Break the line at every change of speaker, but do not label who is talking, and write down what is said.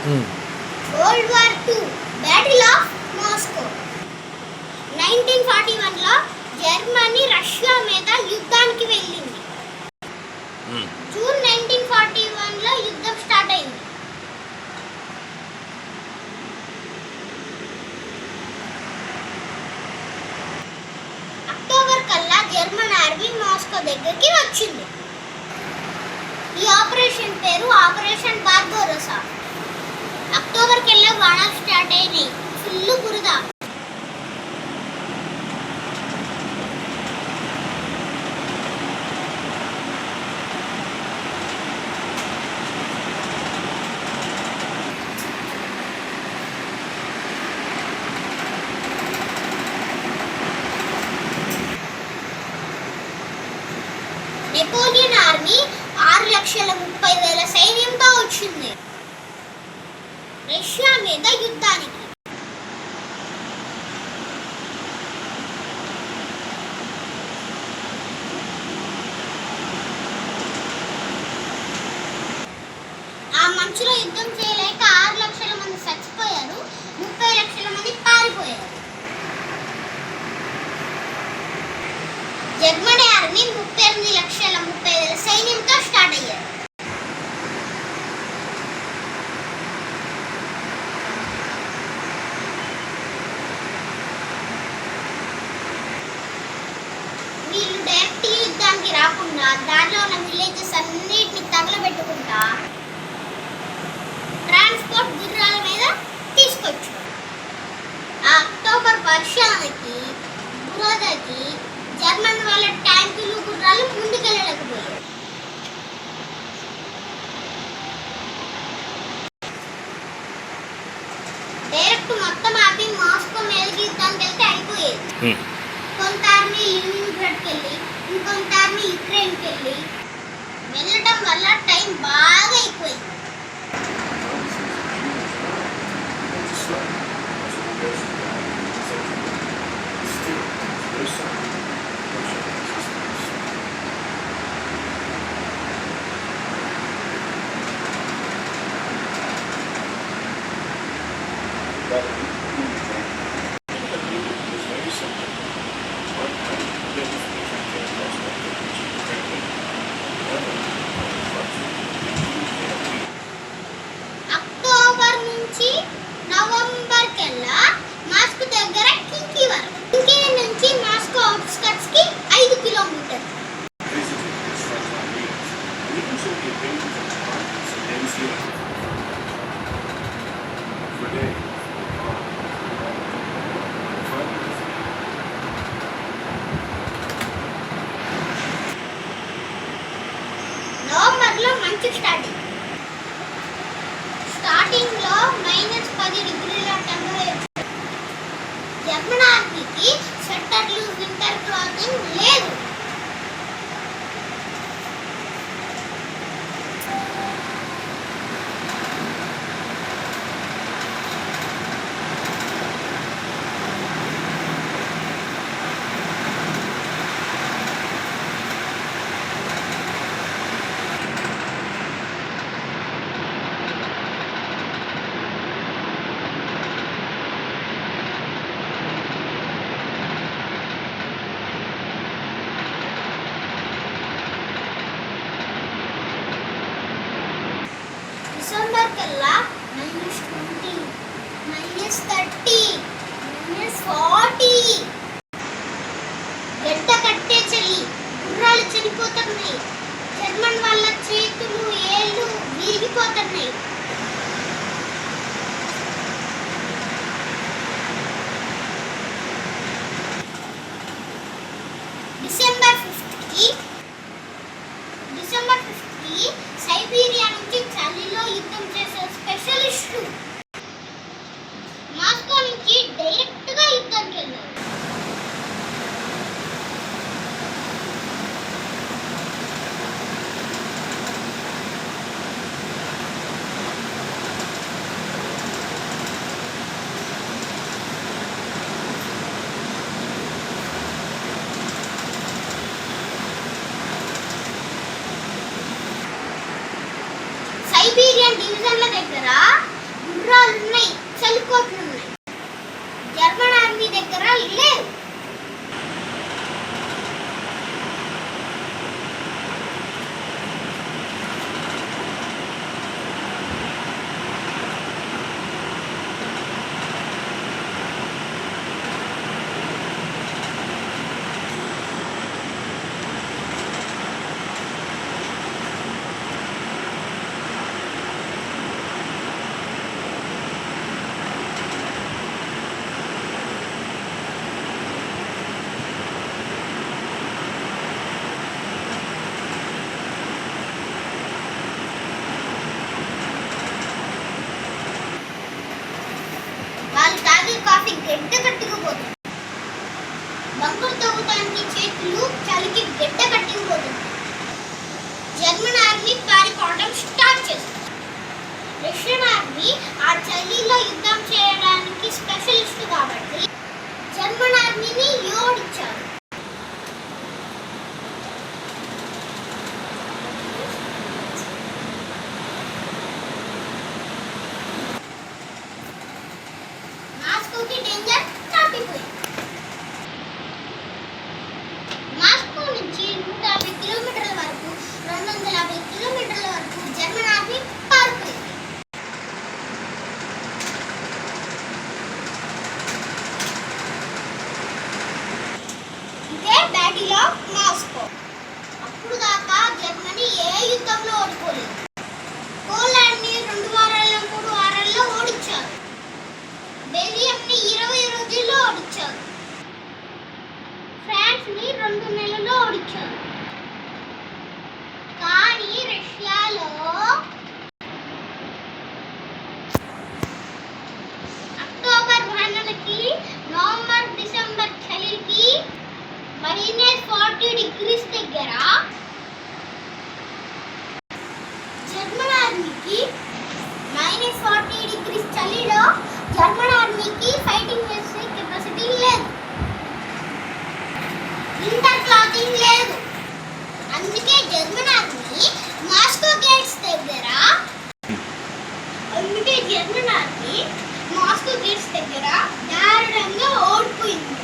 World war 2 battle of Moscow. 1941లో Germany Russia మీద యుద్ధానికి వెళ్ళింది. జూన్ 1941లో యుద్ధం స్టార్ట్ అయింది. అక్టోబర్ కల్లా జర్మన్ ఆర్మీ మాస్కో దగ్గరికి వచ్చింది. ఈ ఆపరేషన్ పేరు ఆపరేషన్ బార్బరోసా. అక్టోబర్ కల్లా వానాలు స్టార్ట్ అయినాయి. ఫుల్ బురద. నెపోలియన్ ఆర్మీ 6,30,000 సైన్యంతో వచ్చింది రష్యా మీద యుద్ధానికి. ఆ మంచులో యుద్ధం చేయలేక 6 లక్షల మంది చచ్చిపోయారు, 30 లక్షల మంది పారిపోయారు. జర్మనీ ఆర్మీ 38,30,000 సైన్యంతో స్టార్ట్ అయ్యారు. వీళ్ళు డైరెక్ట్ యుద్ధానికి రాకుండా దారిలో ఉన్న విలేజెస్ అన్నిటిని తగలబెట్టుకుంటా ట్రాన్స్పోర్ట్ గుర్రాల మీద తీసుకొచ్చారు. ఆ అక్టోబర్ వర్షానికి బురదకి జర్మన్ వాళ్ళ ట్యాంకులు గుర్రాలు ముందుకెళ్ళలేకపోయాయి. డైరెక్ట్ మొత్తం ఆర్మీ మాస్కో మీదకి యుద్ధానికి వెళ్తే అయిపోయేది. కొంత ఆర్మీ లినిన్గ్రాడ్కి వెళ్ళి ఇంకొంత ఆర్మీ యుక్రెయిన్కి వెళ్ళి వెళ్ళటం వల్ల టైం బాగా అయిపోయింది. అక్టోబర్ నుంచి నవంబర్ కల్లా మాస్కో దగ్గర కింకీ వరకు, కింకీ నుంచి మాస్కో అవుట్స్కట్స్ కి 5 కిలోమీటర్లు. నవంబర్లో మంచు స్టార్టింగ్ లో -10 డిగ్రీల టెంపరేచర్. జర్మన్ ఆర్మీకి స్వెట్టర్లు, వింటర్ క్లాతింగ్ లేదు. డిసెంబర్ కల్లా -20, -30, -40 గడ్డ కట్టే చలి. గుర్రాలు చనిపోతున్నాయి. జర్మన్ వాళ్ళ చేతులు ఏళ్ళు విరిగిపోతున్నాయి. డిసెంబర్ 5కి సైబీరియా నుంచి చలిలో యుద్ధం చేసే స్పెషలిస్టులు మాస్కో నుంచి డైరెక్ట్ గా యుద్ధానికి వెళ్ళారు. సైబీరియన్ డివిజన్ల దగ్గర గుర్రాలు ఉన్నాయి, చలికోట్లు ఉన్నాయి. జర్మన్ ఆర్మీ దగ్గర లేవు. వాళ్ళు తాగే కాఫీ గడ్డ కట్టుకుపోతుంది. బంకులు తవ్వడానికి చేతులు చలికి గడ్డ కట్టుకుపోతుంది. జర్మన్ ఆర్మీ పారిపోవడం స్టార్ట్ చేస్తుంది. రష్యన్ ఆర్మీ ఆ చలిలో యుద్ధం చేయడానికి స్పెషలిస్ట్ కాబట్టి జర్మన్ ఆర్మీని ఓడించారు. మాస్కోకి డేంజర్ తప్పిపోయింది. మాస్కో నుంచి 150 కిలోమీటర్ల వరకు 250 కిలోమీటర్ల వరకు జర్మన్ ఆర్మీ పారిపోయింది. ఇదే బ్యాటిల్ ఆఫ్ మాస్కో. అప్పుడు దాకా జర్మనీ ఏ యుద్ధంలో ఓడిపోలేదు. పోలాండ్ని 2 వారాల్లో 3 వారాల్లో ఓడించారు. బెల్జియంని 20 రోజుల్లో ఓడించారు. ఫ్రాన్స్ని 2 నెలల్లో ఓడించారు. కానీ రష్యాలో అక్టోబర్ వానలకి, నవంబర్ డిసెంబర్ చలికి -40 డిగ్రీస్ దగ్గర జర్మన్ ఆర్మీకి -40 డిగ్రీస్ చలిలో జర్మన్ ఆర్మీకి ఫైటింగ్ చేసే కెపాసిటీ లేదు. ఇంటర్ క్లాతింగ్ లేదు. అందుకే జర్మన్ ఆర్మీ మాస్కో గేట్స్ దగ్గర దారుణంగా ఓడిపోయింది.